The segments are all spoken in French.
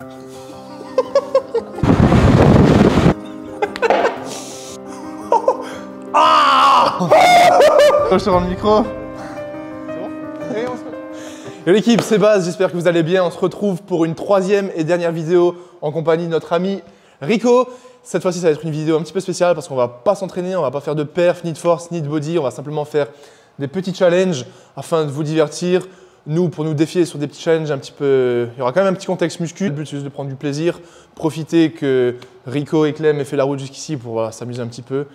Ah! Je te rends le micro. C'est bon? Yo l'équipe, c'est Baz, j'espère que vous allez bien. On se retrouve pour une troisième et dernière vidéo en compagnie de notre ami Rico. Cette fois-ci, ça va être une vidéo un petit peu spéciale parce qu'on va pas s'entraîner, on va pas faire de perf, ni de force, ni de body. On va simplement faire des petits challenges afin de vous divertir. Nous, pour nous défier sur des petits challenges un petit peu… Il y aura quand même un petit contexte muscu. Le but, c'est juste de prendre du plaisir, profiter que Rico et Clem aient fait la route jusqu'ici pour s'amuser un petit peu.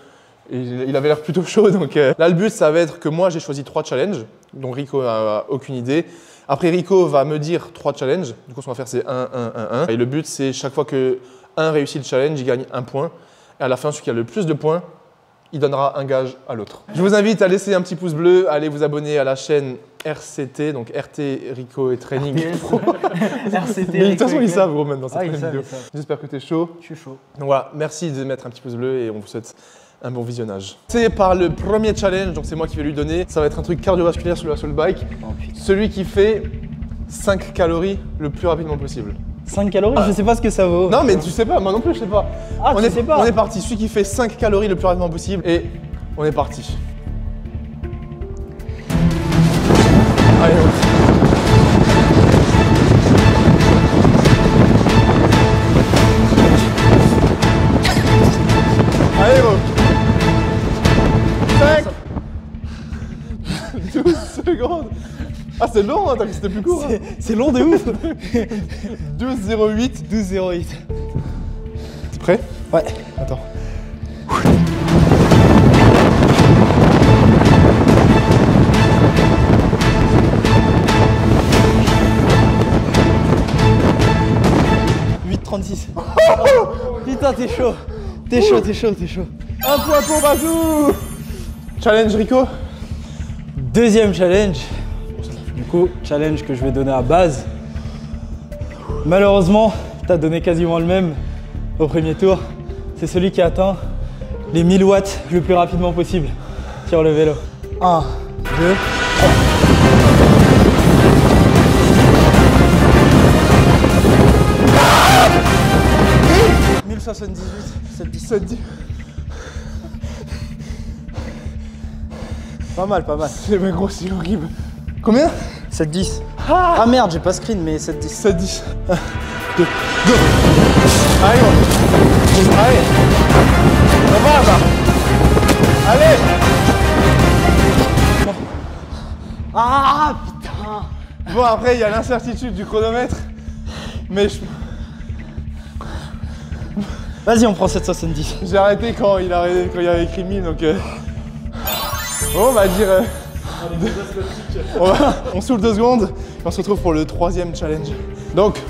Et il avait l'air plutôt chaud, donc là, le but, ça va être que moi, j'ai choisi 3 challenges, dont Rico n'a aucune idée. Après, Rico va me dire 3 challenges. Du coup, ce qu'on va faire, c'est 1, 1, 1, 1. Et le but, c'est chaque fois que 1 réussit le challenge, il gagne 1 point. Et à la fin, celui qui a le plus de points, il donnera un gage à l'autre. Je vous invite à laisser un petit pouce bleu, à aller vous abonner à la chaîne RCT, donc RT Rico et Training. RCT Mais de toute façon, ils savent, gros, maintenant, cette vidéo. J'espère que tu es chaud. Je suis chaud. Donc voilà, merci de mettre un petit pouce bleu et on vous souhaite un bon visionnage. C'est par le premier challenge, donc c'est moi qui vais lui donner. Ça va être un truc cardiovasculaire sur le Hustle Bike. Oh, celui qui fait 5 calories le plus rapidement possible. 5 calories, je sais pas ce que ça vaut. Non mais tu sais pas, moi non plus je sais pas. Ah, tu sais pas. On est parti, celui qui fait 5 calories le plus rapidement possible et on est parti. Allez, allez gros. 5 12 secondes. Ah c'est long, hein, t'as vu que c'était plus court. C'est long de ouf. 12,08. 12,08. T'es prêt? Ouais. Attends. Putain, t'es chaud. T'es chaud, t'es chaud, t'es chaud. Un point pour Bazou. Challenge Rico. Deuxième challenge. Du coup, challenge que je vais donner à Baz. Malheureusement, t'as donné quasiment le même au premier tour. C'est celui qui atteint les 1000 watts le plus rapidement possible sur le vélo. 1, 2, 3. « 1078, 710. Pas mal, pas mal. C'est mais gros, c'est horrible. Combien? 710. Ah merde, j'ai pas screen, mais 710. 710. 1, 2, go. Allez, gros. Allez. On va là. Allez. Bon. Ah putain. Bon, après, il y a l'incertitude du chronomètre. Mais je… Vas-y, on prend 770. J'ai arrêté quand il avait écrit 1000, donc… Bon, on va dire… on saoule 2 secondes et on se retrouve pour le 3e challenge. Donc,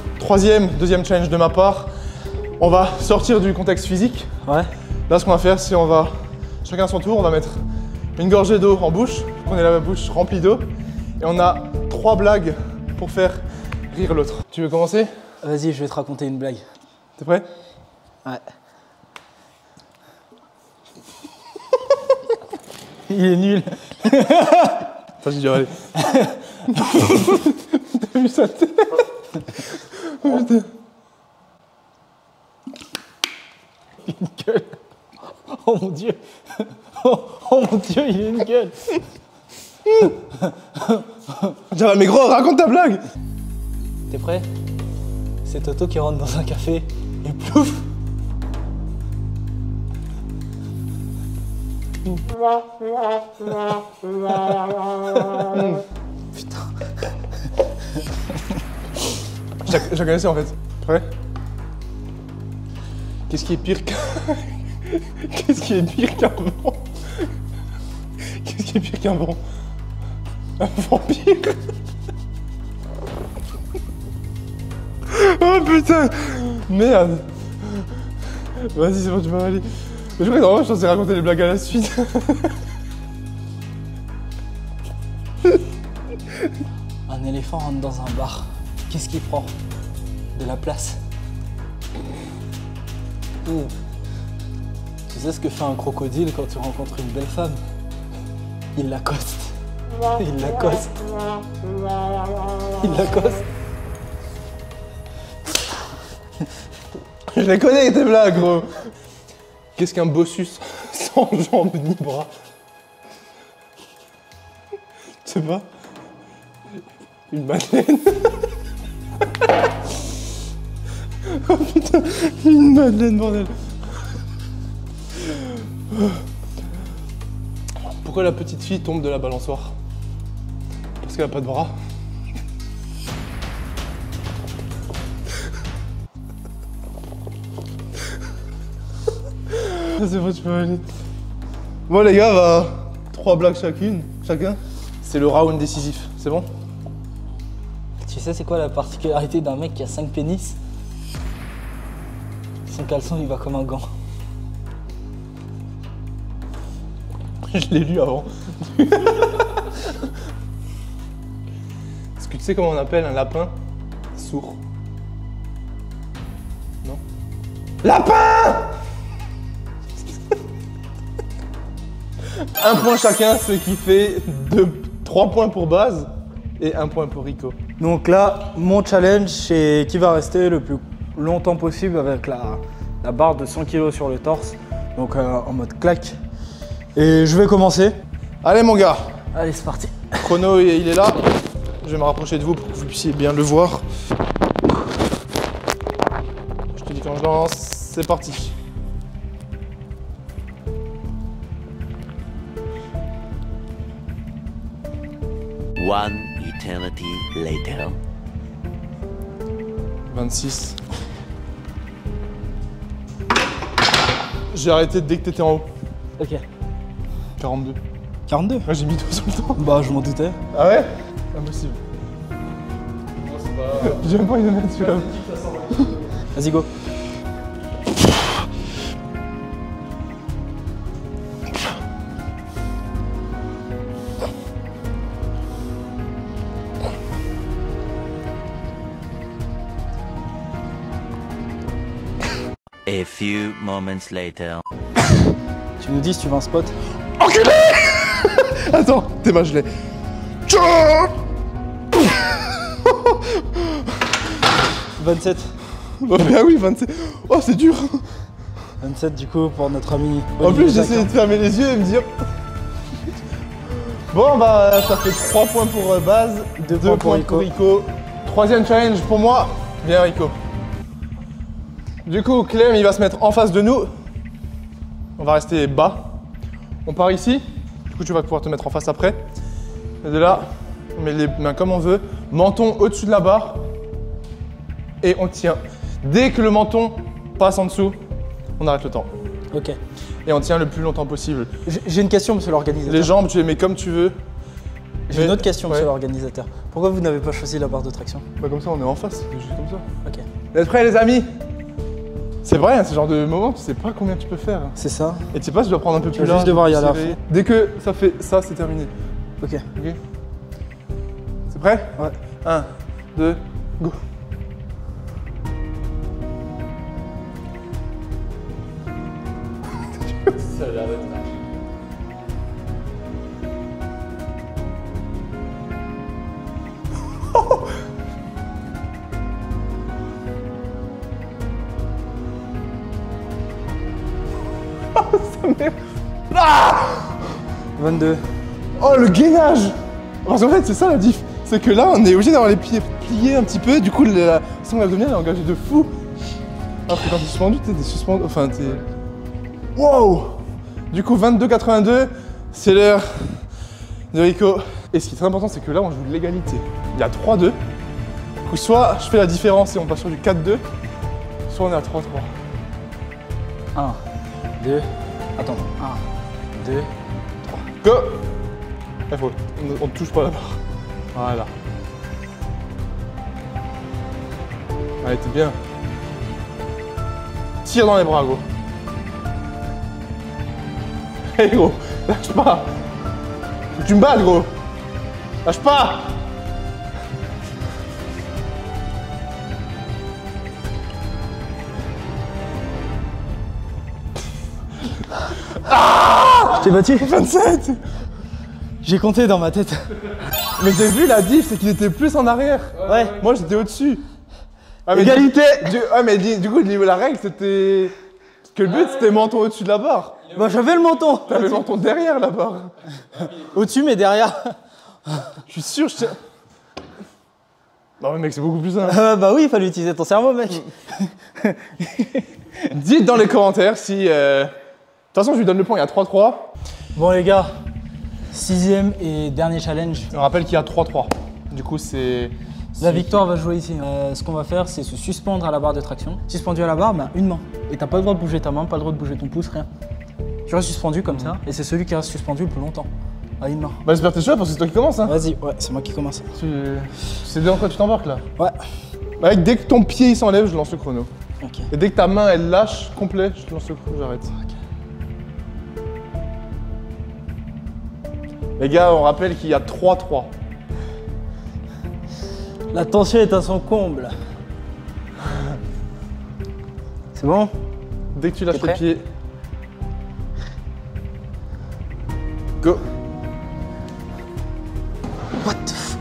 deuxième challenge de ma part. On va sortir du contexte physique. Ouais. Là, ce qu'on va faire, c'est on va, chacun à son tour, on va mettre une gorgée d'eau en bouche. On est la bouche remplie d'eau. Et on a 3 blagues pour faire rire l'autre. Tu veux commencer? Vas-y, je vais te raconter une blague. T'es prêt? Ouais. Il est nul. Attends, j'ai dû aller. T'as vu sa tête? Oh putain. Une gueule. Oh mon dieu. Oh mon dieu, il a une gueule. Mais gros, raconte ta blague. T'es prêt? C'est Toto qui rentre dans un café et plouf. Putain. Je la connaissais en fait. Prêt? Qu'est-ce qui est pire qu'un… Qu'est-ce qui est pire qu'un vent? Qu'est-ce qui est pire qu'un vent? Un vampire. Oh putain. Merde. Vas-y, c'est bon, tu vas aller. Mais je crois que normalement, je suis censé raconter les blagues à la suite. Un éléphant rentre dans un bar. Qu'est-ce qu'il prend? De la place. Tu sais ce que fait un crocodile quand tu rencontres une belle femme? Il l'accoste. Il l'accoste. Il l'accoste. Je les connais tes blagues, gros. Qu'est-ce qu'un bossus sans jambes ni bras? Je sais pas. Une madeleine. Oh putain, une madeleine, bordel. Pourquoi la petite fille tombe de la balançoire? Parce qu'elle a pas de bras. C'est bon, tu peux aller. Bon les gars, bah, 3 blagues chacun. C'est le round décisif, c'est bon? Tu sais c'est quoi la particularité d'un mec qui a 5 pénis? Son caleçon il va comme un gant. Je l'ai lu avant. Est-ce que tu sais comment on appelle un lapin sourd? Non? Lapin! Un point chacun, ce qui fait 3 points pour Baz et 1 point pour Rico. Donc là, mon challenge c'est qui va rester le plus longtemps possible avec la barre de 100 kg sur le torse. Donc en mode claque. Et je vais commencer. Allez mon gars. Allez, c'est parti. Chrono, il est là. Je vais me rapprocher de vous pour que vous puissiez bien le voir. Je te dis quand je lance, c'est parti. One eternity later. 26. J'ai arrêté dès que t'étais en haut. Ok. 42. 42. Moi j'ai mis 2 sur le temps. Bah je m'en doutais. Ah ouais? Impossible. J'ai même pas envie de mettre celui-là. Vas-y go. A few moments later. Tu nous dis si tu veux un spot. Enculé. Attends, t'es ma gelée. 27. Oh bah oui, 27. Oh, c'est dur. 27 du coup pour notre ami. En plus, j'essayais de fermer les yeux et me dire. Bon, bah, ça fait 3 points pour Baz, 2 points pour Rico. 3e challenge pour moi. Viens, Rico. Du coup, Clem, il va se mettre en face de nous. On va rester bas. On part ici. Du coup, tu vas pouvoir te mettre en face après. Et de là, on met les mains comme on veut. Menton au-dessus de la barre. Et on tient. Dès que le menton passe en dessous, on arrête le temps. Ok. Et on tient le plus longtemps possible. J'ai une question, monsieur l'organisateur. Les jambes, tu les mets comme tu veux. J'ai une autre question, ouais. monsieur l'organisateur. Pourquoi vous n'avez pas choisi la barre de traction? Bah comme ça, on est en face, c'est juste comme ça. Ok. Vous êtes prêts, les amis? C'est vrai, hein, ce genre de moment, tu sais pas combien tu peux faire. C'est ça. Et tu sais pas si tu dois prendre un peu plus vas large. juste devoir y aller à serré. fond. Dès que ça fait ça, c'est terminé. Ok. Ok. C'est prêt? Ouais. 1, 2, go. Ça a l'air d'être large. Ah 22. Oh, le gainage! Parce qu'en fait, c'est ça la diff. C'est que là, on est obligé d'avoir les pieds pliés un petit peu. Du coup, la sangle abdominale est engagée de fou. Alors que quand t'es suspendu, t'es suspendu. Enfin, t'es. Wow! Du coup, 22,82, c'est l'heure de Rico. Et ce qui est très important, c'est que là, on joue de l'égalité. Il y a 3-2. Du coup, soit je fais la différence et on passe sur du 4-2, soit on est à 3-3. 1, 2. Attends. 1, 2. Go! Il faut. On ne touche pas la barre. Voilà. Allez, t'es bien. Tire dans les bras, gros. Hé, gros, lâche pas. Faut que tu me battes, gros. Lâche pas. Je t'ai battu? 27. J'ai compté dans ma tête. Mais j'ai vu la diff, c'est qu'il était plus en arrière. Ouais. Moi, j'étais au-dessus. Ah, mais Égalité. mais du coup, niveau de la règle, c'était... Que le but, c'était menton au-dessus de la barre. Bah j'avais le menton. T'avais le menton derrière la barre. Au-dessus mais derrière. Je suis sûr, je tiens... Non mais mec, c'est beaucoup plus simple. Bah oui, il fallait utiliser ton cerveau, mec. Dites dans les commentaires si... De toute façon, je lui donne le point, il y a 3-3. Bon les gars, 6e et dernier challenge. On rappelle qu'il y a 3-3. Du coup, c'est... La victoire va jouer ici. Ce qu'on va faire, c'est se suspendre à la barre de traction. Suspendu à la barre, bah, une main. Et t'as pas le droit de bouger ta main, pas le droit de bouger ton pouce, rien. Tu restes suspendu comme ça, et c'est celui qui reste suspendu le plus longtemps. À une main. Bah j'espère que t'es chaud parce que c'est toi qui commence hein. Vas-y, ouais, c'est moi qui commence. C'est dans quoi tu t'embarques là? Ouais. Bah, dès que ton pied il s'enlève, je lance le chrono. Ok. Et dès que ta main elle lâche complet, je te lance le chrono, j'arrête. Les gars, on rappelle qu'il y a 3-3. La tension est à son comble. C'est bon? Dès que tu lâches T'es le prêt? pied. Go! What the f...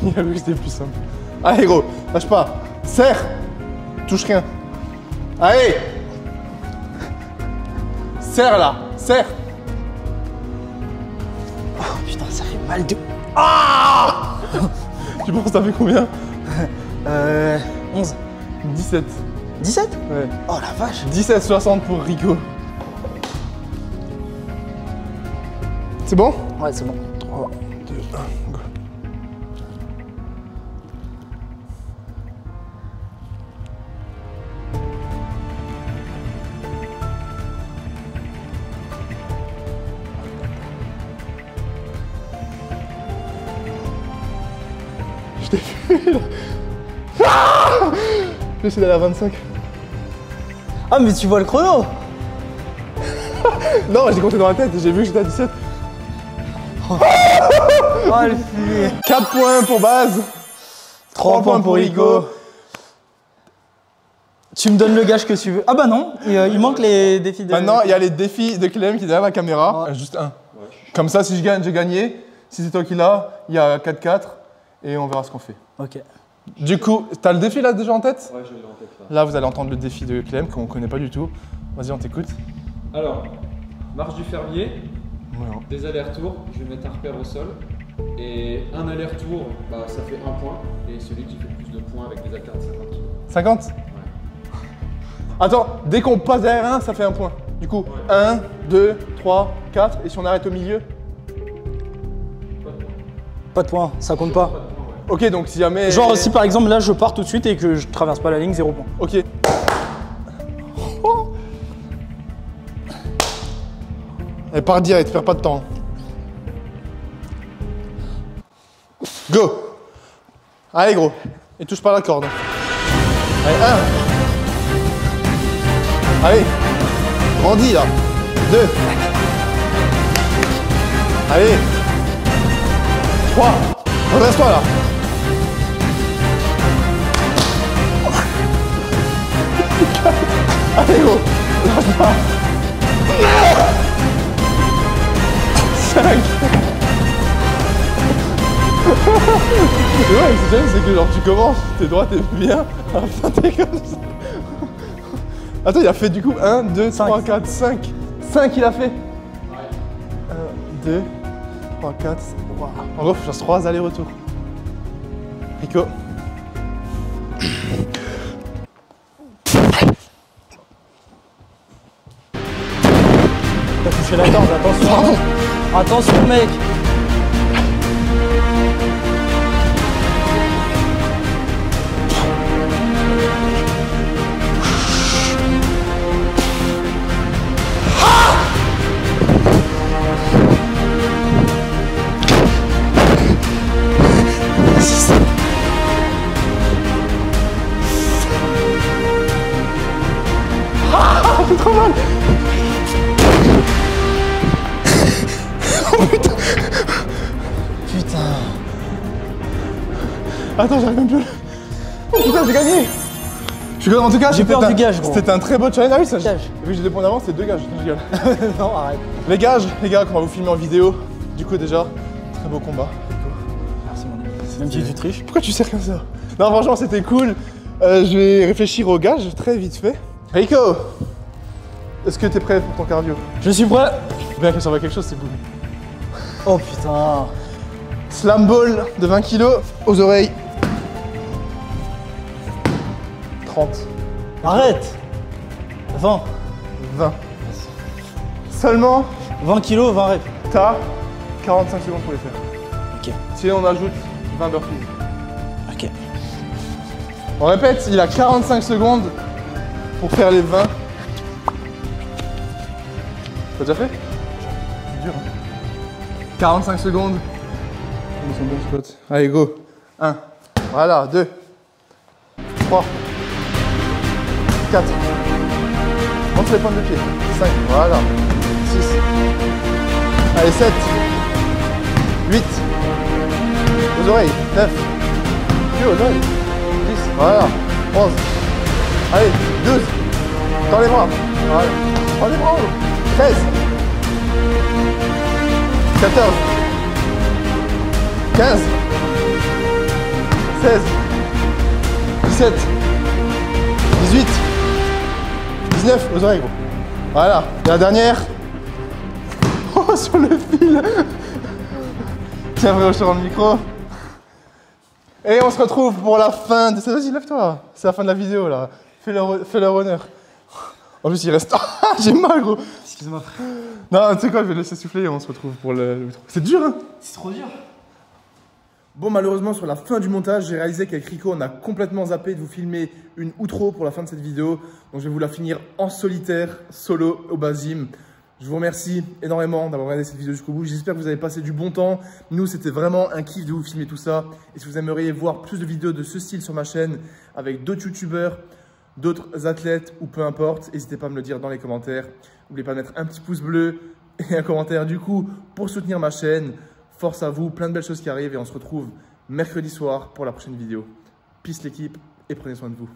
Oui, c'était plus simple. Allez gros, lâche pas. Serre! Touche rien. Allez! Serre là! Serre! Oh putain, ça fait mal de... Tu penses que ça fait combien? 11. 17. 17? Ouais. Oh la vache. 17,60 pour Rico. C'est bon? Ouais, c'est bon. 3, 2, 1, go. Je t'ai vu là. Ah, je vais essayer d'aller à 25. Ah mais tu vois le chrono? Non, j'ai compté dans la tête et j'ai vu que j'étais à 17. Oh le filet. 4 points pour Baz. 3 points pour Rico. Tu me donnes le gage que tu veux. Ah bah non, il manque les défis de... Maintenant, il y a les défis de Clem qui est derrière la caméra. Ouais. Juste un. Comme ça, si je gagne, j'ai gagné. Si c'est toi qui l'as, il y a 4-4 et on verra ce qu'on fait. Ok. Du coup, t'as le défi là déjà en tête? Ouais, je l'ai en tête là. Là, vous allez entendre le défi de Clem qu'on connaît pas du tout. Vas-y, on t'écoute. Alors, marche du fermier, Voilà. des allers-retours, je vais mettre un repère au sol. Et un aller-retour, bah, ça fait 1 point. Et celui qui fait le plus de points avec des haltères de 50 kg. 50? Ouais. Attends, dès qu'on passe derrière un, ça fait un point. Du coup, 1, 2, 3, 4. Et si on arrête au milieu? Pas de points, ça compte pas. Ok, donc si jamais... Genre si par exemple là je pars tout de suite et que je traverse pas la ligne, 0 point. Ok. Elle part direct, perds pas de temps. Go! Allez gros, et touche pas la corde. Allez, 1. Allez, grandis là. 2. Allez. 3. Redresse-toi là. Allez gros, lâche pas. 5. Ouais, c'est que genre tu commences, t'es droit, t'es bien, à la fin t'es comme ça. Attends, il a fait du coup 1, 2, 3, 4, 5. 5 il a fait. 1, 2, 3, 4. Wow. En gros, faut que je fasse 3 allers-retours. Rico. T'as touché la corde, attention. Attention mec. C'est trop mal. Oh putain. Putain. Attends, j'arrive même plus. Oh putain, j'ai gagné. Je suis en tout cas, J'ai peur du gage, gros. C'était un très beau challenge. Ah oui, ça, Gage. vu que j'ai des points d'avance, c'est 2 gages. Je rigole. Non, arrête. Les gages, les gars, qu'on va vous filmer en vidéo. Du coup, déjà, très beau combat. Merci mon ami. Même si tu triches. Pourquoi tu sers comme ça? Non, franchement, c'était cool. Je vais réfléchir au gage très vite fait. Rico, est-ce que t'es prêt pour ton cardio? Je suis prêt. Faut bien qu'elle serve à quelque chose, c'est boum. Oh putain. Slam ball de 20 kg aux oreilles. 30. Arrête. 20. 20. Seulement, 20 kilos, 20 reps. t'as 45 secondes pour les faire. Ok. Sinon, on ajoute 20 burpees. Ok. On répète, il a 45 secondes pour faire les 20. T'as déjà fait? C'est dur, hein. 45 secondes. Ils sont bien spots. Allez, go. 1. Voilà, 2. 3. 4. Monte les pointes de pied. 5. Voilà. 6. Allez, 7. 8. Aux oreilles. 9. Plus aux oreilles. 10. Voilà. 11. Allez, 12. Dans les bras. Voilà. Dans les bras. 13. 14. 15. 16. 17. 18. 19. Aux oreilles, gros. Voilà. Et la dernière. Oh, sur le fil. Tiens, frérot, je te rends le micro. Et on se retrouve pour la fin de... Vas-y, lève-toi. C'est la fin de la vidéo, là. Fais-leur honneur. En plus, il reste... J'ai mal, gros. Excuse-moi, frère. Non, tu sais quoi, je vais le laisser souffler et on se retrouve pour le... C'est dur, hein? C'est trop dur. Bon, malheureusement, sur la fin du montage, j'ai réalisé qu'avec Rico, on a complètement zappé de vous filmer une outro pour la fin de cette vidéo. Donc, je vais vous la finir en solitaire, solo, au Basim. Je vous remercie énormément d'avoir regardé cette vidéo jusqu'au bout. J'espère que vous avez passé du bon temps. Nous, c'était vraiment un kiff de vous filmer tout ça. Et si vous aimeriez voir plus de vidéos de ce style sur ma chaîne, avec d'autres youtubeurs, d'autres athlètes ou peu importe, n'hésitez pas à me le dire dans les commentaires. N'oubliez pas de mettre un petit pouce bleu et un commentaire du coup pour soutenir ma chaîne. Force à vous, plein de belles choses qui arrivent et on se retrouve mercredi soir pour la prochaine vidéo. Peace l'équipe et prenez soin de vous.